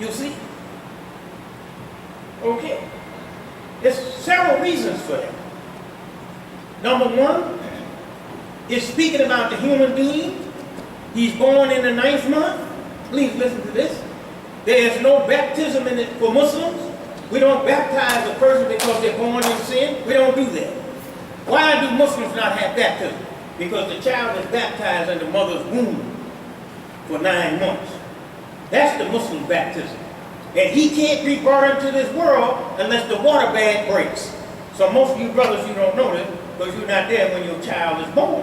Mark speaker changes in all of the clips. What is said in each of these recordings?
Speaker 1: You see? Okay. There's several reasons for that. Number one is speaking about the human being. He's born in the 9th month. Please listen to this. There is no baptism in it for Muslims. We don't baptize a person because they're born in sin. We don't do that. Why do Muslims not have baptism? Because the child is baptized in the mother's womb for 9 months. That's the Muslim baptism. And he can't be brought into this world unless the water bag breaks. So most of you brothers, you don't know this because you're not there when your child is born.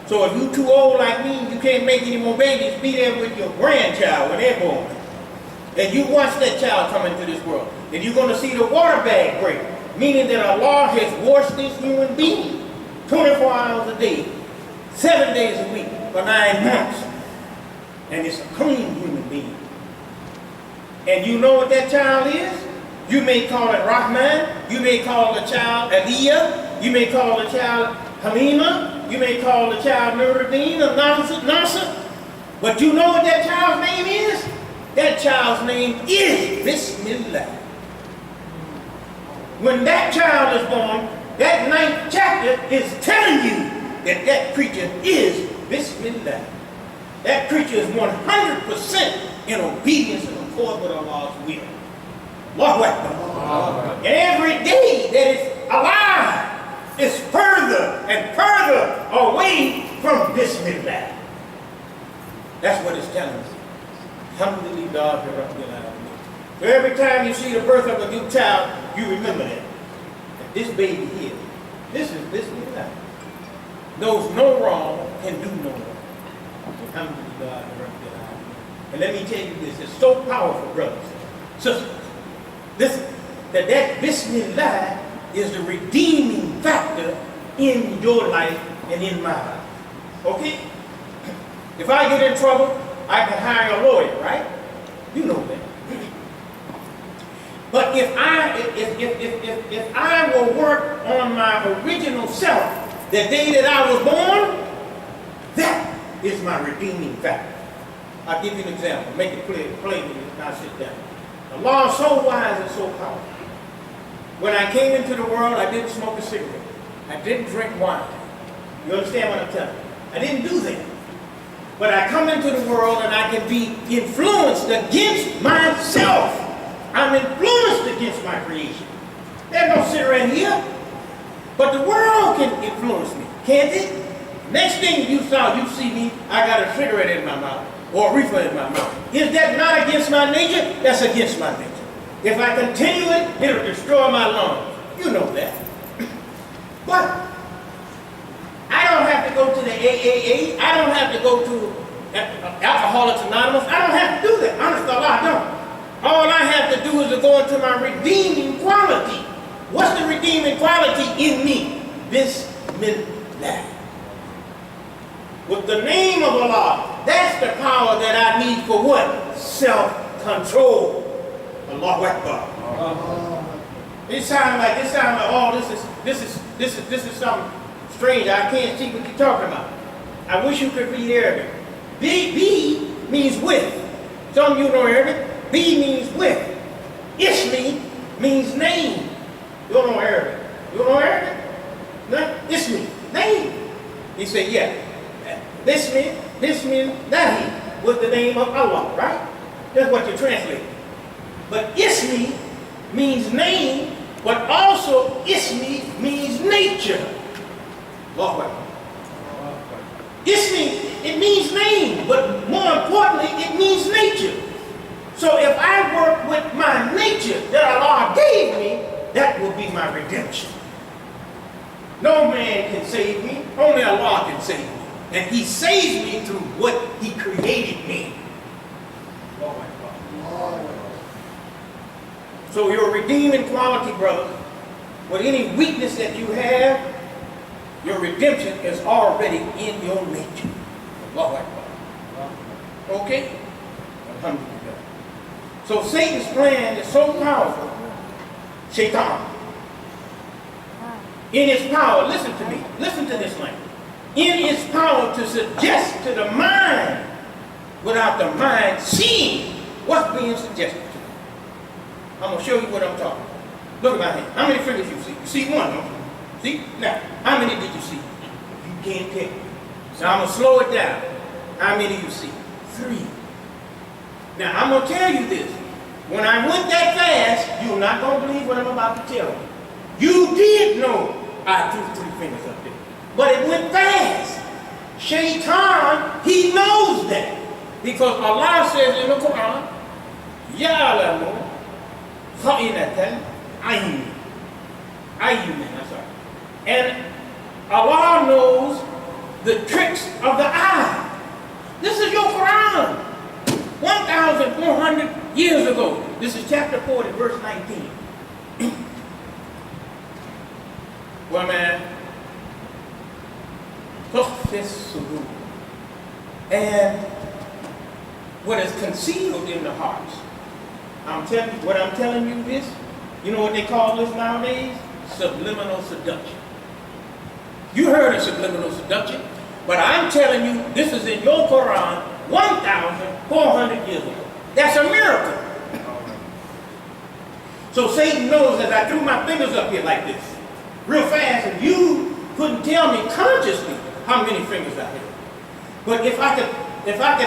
Speaker 1: So if you're too old like me, you can't make any more babies, be there with your grandchild when they're born. And you watch that child come into this world. And you're going to see the water bag break, meaning that Allah has washed this human being 24 hours a day, 7 days a week for 9 months. And it's a clean human being. And you know what that child is? You may call it Rahman, you may call the child Aliyah, you may call the child Halima, you may call the child Nuruddin or Nasir. But you know what that child's name is? That child's name is Bismillah. When that child is born, that 9th chapter is telling you that that creature is Bismillah. That creature is 100% in obedience and accord with Allah's will. Allahu Akbar. And every day that it's alive is further and further away from Bismillah. That's what it's telling us. Alhamdulillah. So every time you see the birth of a new child, you remember that. That this baby here, this is Bismillah. Knows no wrong and do no wrong. Alhamdulillah. And let me tell you this, it's so powerful, brothers. Sisters, listen, that Bismillah is the redeeming factor in your life and in my life. Okay? If I get in trouble, I can hire a lawyer, right? You know that. But if I will work on my original self the day that I was born, that is my redeeming factor. I'll give you an example. Make it plain to you. Now sit down. Allah is so wise and so powerful. When I came into the world, I didn't smoke a cigarette. I didn't drink wine. You understand what I'm telling you? I didn't do that. But I come into the world and I can be influenced against myself. I'm influenced against my creation. There's no cigarette here. But the world can influence me, can't it? Next thing you see me, I got a cigarette in my mouth or a reefer in my mouth. Is that not against my nature? That's against my nature. If I continue it, it'll destroy my lungs. You know that. But I don't have to go to the AAA. I don't have to go to Alcoholics Anonymous. I don't have to do that. Honest to Allah, I don't. All I have to do is to go into my redeeming quality. What's the redeeming quality in me? Bismillah. With the name of Allah, that's the power that I need for what? Self-control. Allahu Akbar. It sounds like, oh, this is something strange. I can't see what you're talking about. I wish you could read Arabic. B means with. Some of you know Arabic. B means with. Ismi means name. You don't know Arabic. You don't know Arabic? No? Ismi, name. He said, yeah. Bismillahi was the name of Allah, right? That's what you translate. But Ismi means name, but also Ismi means nature. Allahu Akbar. Ismi, it means name, but more importantly, it means nature. So if I work with my nature that Allah gave me, that will be my redemption. No man can save me, only Allah can save me. And He saves me through what He created me. So your redeeming quality, brother, with any weakness that you have, your redemption is already in your nature. Okay? Alhamdulillah. So Satan's plan is so powerful. Shaitan. In his power, listen to me. Listen to this language. In its power to suggest to the mind, without the mind seeing, what's being suggested to you? I'm going to show you what I'm talking about. Look at my hand. How many fingers you see? You see one, don't you? See? Now, how many did you see? You can't pick. So I'm going to slow it down. How many you see? 3. Now, I'm going to tell you this. When I went that fast, you're not going to believe what I'm about to tell you. You did know I threw 3 fingers up there. But it went fast. Shaitan, he knows that. Because Allah says in the Quran, Ya'lamu kha'inatal ayni. Ayni, I'm sorry. And Allah knows the tricks of the eye. This is your Quran. 1,400 years ago. This is chapter 40, verse 19. Well, man, and what is concealed in the hearts. What I'm telling you this, you know what they call this nowadays? Subliminal seduction. You heard of subliminal seduction, but I'm telling you, this is in your Quran 1,400 years ago. That's a miracle. So Satan knows that I threw my fingers up here like this, real fast, and you couldn't tell me consciously how many fingers I had. But if I could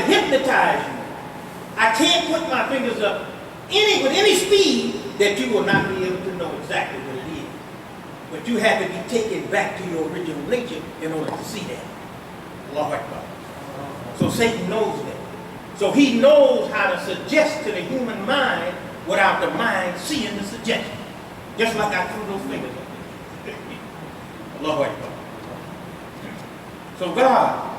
Speaker 1: hypnotize you, I can't put my fingers up with any speed that you will not be able to know exactly what it is. But you have to be taken back to your original nature in order to see that. Allahu Akbar. So Satan knows that. So he knows how to suggest to the human mind without the mind seeing the suggestion. Just like I threw those fingers up there. Allahu Akbar. So God,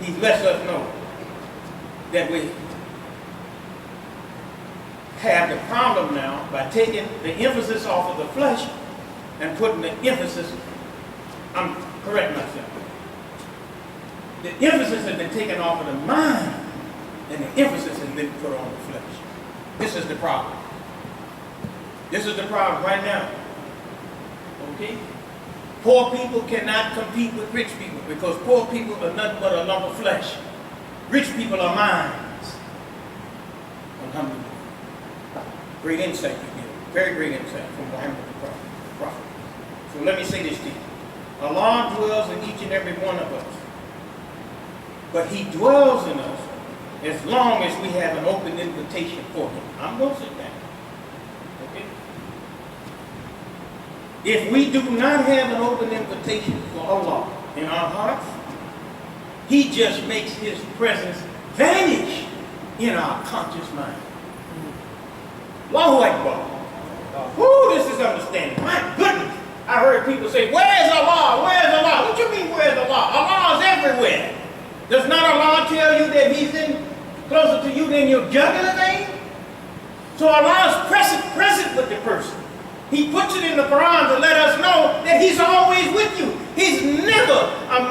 Speaker 1: He lets us know that we have the problem now by taking the emphasis off of the flesh and putting the emphasis, I'm correcting myself. The emphasis has been taken off of the mind and the emphasis has been put on the flesh. This is the problem. This is the problem right now. Okay? Poor people cannot compete with rich people because poor people are nothing but a lump of flesh. Rich people are minds. Alhamdulillah. Great insight you give. Very great insight from Muhammad the Prophet. So let me say this to you. Allah dwells in each and every one of us. But He dwells in us as long as we have an open invitation for Him. I'm going to sit down. Okay? If we do not have an open invitation for Allah in our hearts, He just makes His presence vanish in our conscious mind. Allahu Akbar. Whoo, this is understanding. My goodness. I heard people say, where's Allah? Where's Allah? What you mean, where's Allah? Allah is everywhere. Does not Allah tell you that He's closer to you than your jugular vein? So Allah is present with the person. He puts it in the Quran to let us know that He's always with you. He's never a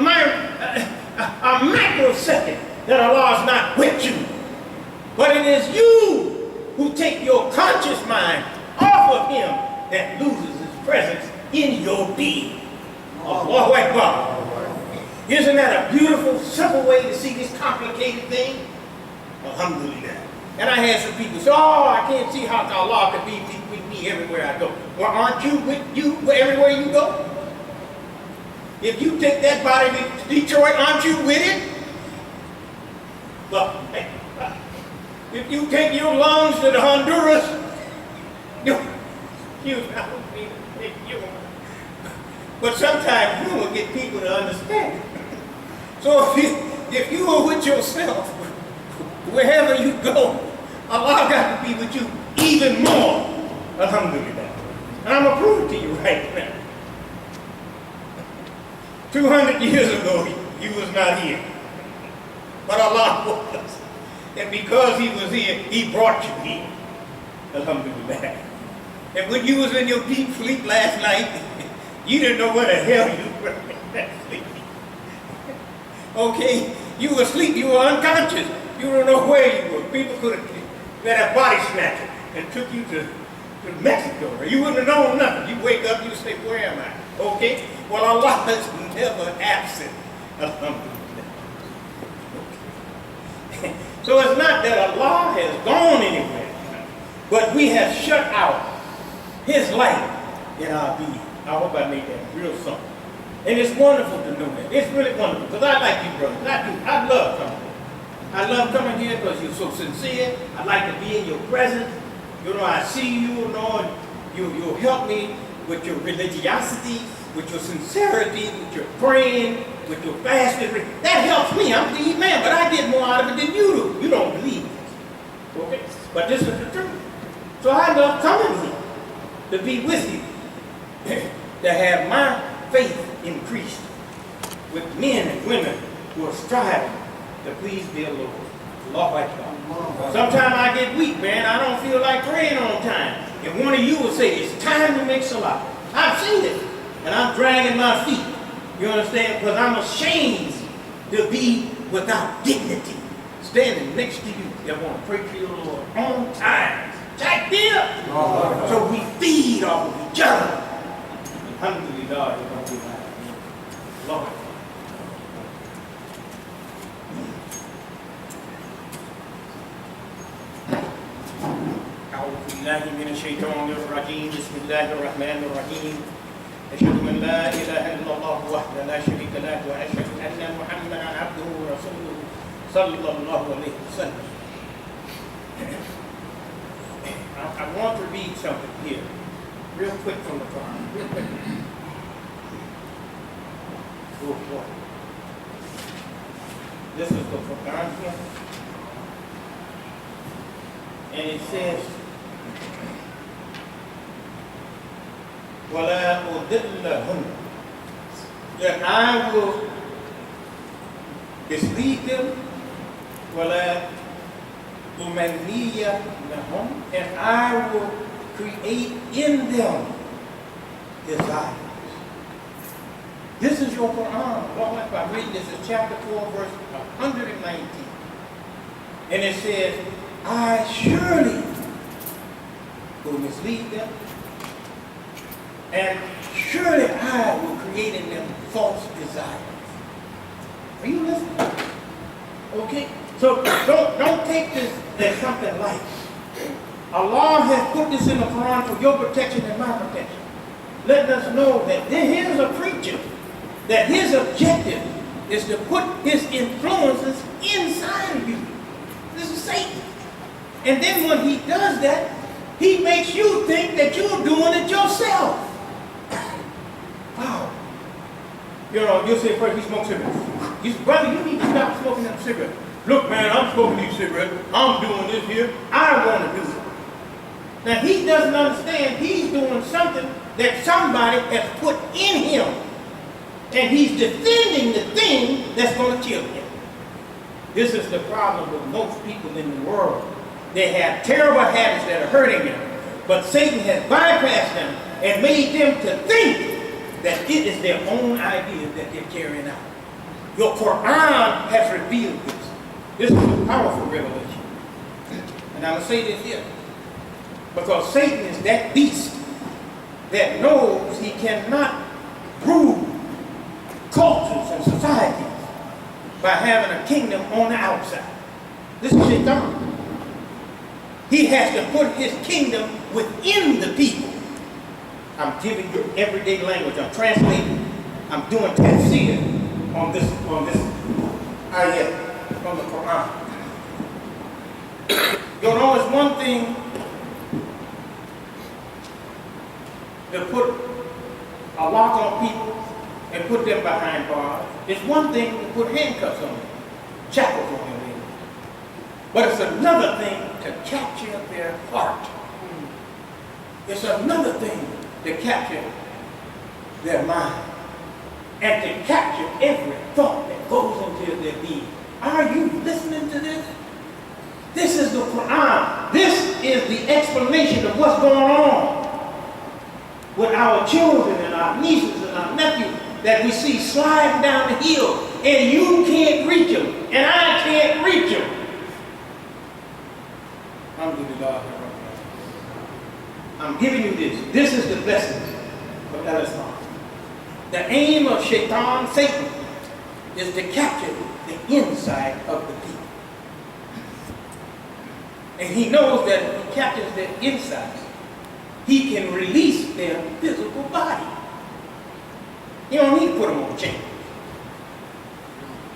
Speaker 1: microsecond that Allah is not with you. But it is you who take your conscious mind off of Him that loses His presence in your being. Allahu Akbar. Isn't that a beautiful, simple way to see this complicated thing? Alhamdulillah. And I had some people say, oh, I can't see how Allah could be with me everywhere I go. Well, aren't you with you everywhere you go? If you take that body to Detroit, aren't you with it? Well, if you take your lungs to the Honduras, you but sometimes you will get people to understand. So if you are with yourself, wherever you go, Allah got to be with you even more. Alhamdulillah. And I'm going to prove it to you right now. 200 years ago, you was not here. But Allah was. And because He was here, He brought you here. Alhamdulillah. And when you was in your deep sleep last night, you didn't know where the hell you were. Okay? You were asleep. You were unconscious. You don't know where you were. People could have had a body snatcher and took you to Mexico. You wouldn't have known nothing. You wake up, you say, where am I? Okay? Well, Allah is never absent. Alhamdulillah. Okay. So it's not that Allah has gone anywhere, but we have shut out His light in our being. I hope I made that real simple. And it's wonderful to know that. It's really wonderful, because I like you, brothers. I do. I love coming here. I love coming here because you're so sincere. I like to be in your presence. You know, I see you, you know, and you help me with your religiosity, with your sincerity, with your praying, with your fasting. That helps me. I'm the Imam, but I get more out of it than you do. You don't believe it. Okay? But this is the truth. So I love coming here to be with you, to have my faith increased with men and women who are striving to please their Lord. Lord Akbar. Sometimes I get weak, man. I don't feel like praying on time. And one of you will say, it's time to make Salat. I've seen it. And I'm dragging my feet. You understand? Because I'm ashamed to be without dignity. Standing next to you that want to pray to your Lord on time. Check deal. So we feed off of each other. Alhamdulillah. Lord. أعوذ بالله من الشيطان الرجيم بسم الله الرحمن الرحيم أشهد أن لا إله إلا الله وحده لا شريك له وأشهد أن محمدا عبده ورسوله صلى الله عليه وسلم. I want to read something here, real quick from the Quran, real quick. Oh boy. This is the Quran here. And it says, وَلَا أُضِلَّهُمْ, that I will mislead them, وَلَا أُمَنِّيَ لَهُمْ, and I will create in them desires. This is your Quran. Lord, I'm reading this in chapter 4, verse 119. And it says, I surely will mislead them, and surely I will create in them false desires. Are you listening? Okay? So don't take this as something light. Allah has put this in the Quran for your protection and my protection. Letting us know that here's a preacher, that his objective is to put his influences inside of you. This is Satan. And then when he does that, he makes you think that you're doing it yourself. Wow. You know, you'll say, first, he smokes cigarettes. You say, brother, you need to stop smoking them cigarettes. Look, man, I'm smoking these cigarettes. I'm doing this here. I want to do it. Now, he doesn't understand he's doing something that somebody has put in him. And he's defending the thing that's going to kill him. This is the problem with most people in the world. They have terrible habits that are hurting them. But Satan has bypassed them and made them to think that it is their own idea that they're carrying out. Your Quran has revealed this. This is a powerful revelation. And I'm going to say this here. Because Satan is that beast that knows he cannot rule cultures and societies by having a kingdom on the outside. This is Shaitan. He has to put his kingdom within the people. I'm giving you everyday language. I'm translating. I'm doing tafsir on this ayat from the Quran. You know, it's one thing to put a lock on people and put them behind bars. It's one thing to put handcuffs on them, shackles on them. But it's another thing to capture their heart. It's another thing to capture their mind. And to capture every thought that goes into their being. Are you listening to this? This is the Quran. This is the explanation of what's going on with our children and our nieces and our nephews that we see sliding down the hill and you can't reach them and I can't reach them. I'm giving you this. This is the blessing of Al-Ansar. The aim of Shaitan, Satan, is to capture the inside of the people. And he knows that if he captures their insides, he can release their physical body. You don't need to put them on chains.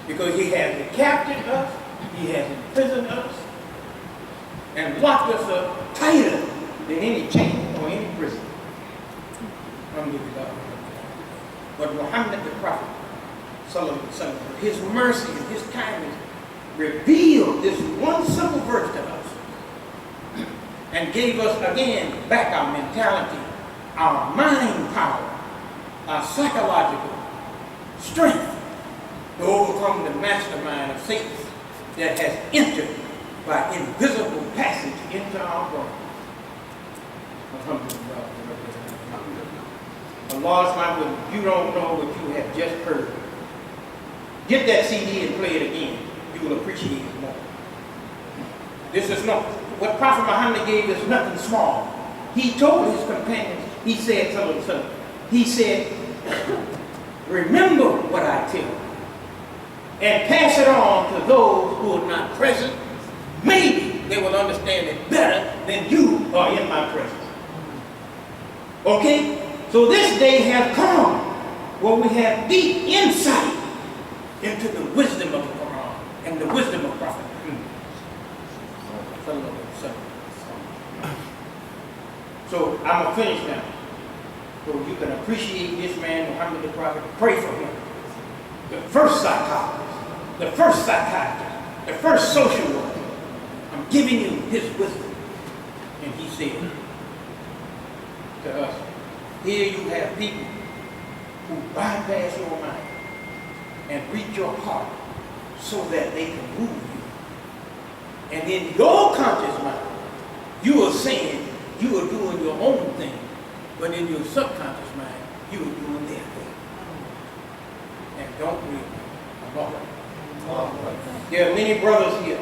Speaker 1: Because he has captured us, he has imprisoned us, and locked us up tighter than any chain or any prison. But Muhammad the Prophet, his mercy and his kindness revealed this one simple verse to us and gave us again back our mentality, our mind power, our psychological strength to overcome the mastermind of Satan that has entered by invisible passage into our brain. Allah's my witness, you don't know what you have just heard. Get that CD and play it again. You will appreciate it more. This is not, what Prophet Muhammad gave is nothing small. He told his companions, he said something. He said, remember what I tell you and pass it on to those who are not present. Maybe they will understand it better than you are in my presence. Okay? So this day has come where we have deep insight into the wisdom of the Quran and the wisdom of Prophet. So I'm going to finish now. So you can appreciate this man, Muhammad the Prophet. Pray for him. The first psychologist, the first psychiatrist, the first social worker. I'm giving you his wisdom. And he said to us, here you have people who bypass your mind and reach your heart so that they can move you. And in your conscious mind, you are saying you are doing your own thing, but in your subconscious mind, you are doing their thing. And don't read. There are many brothers here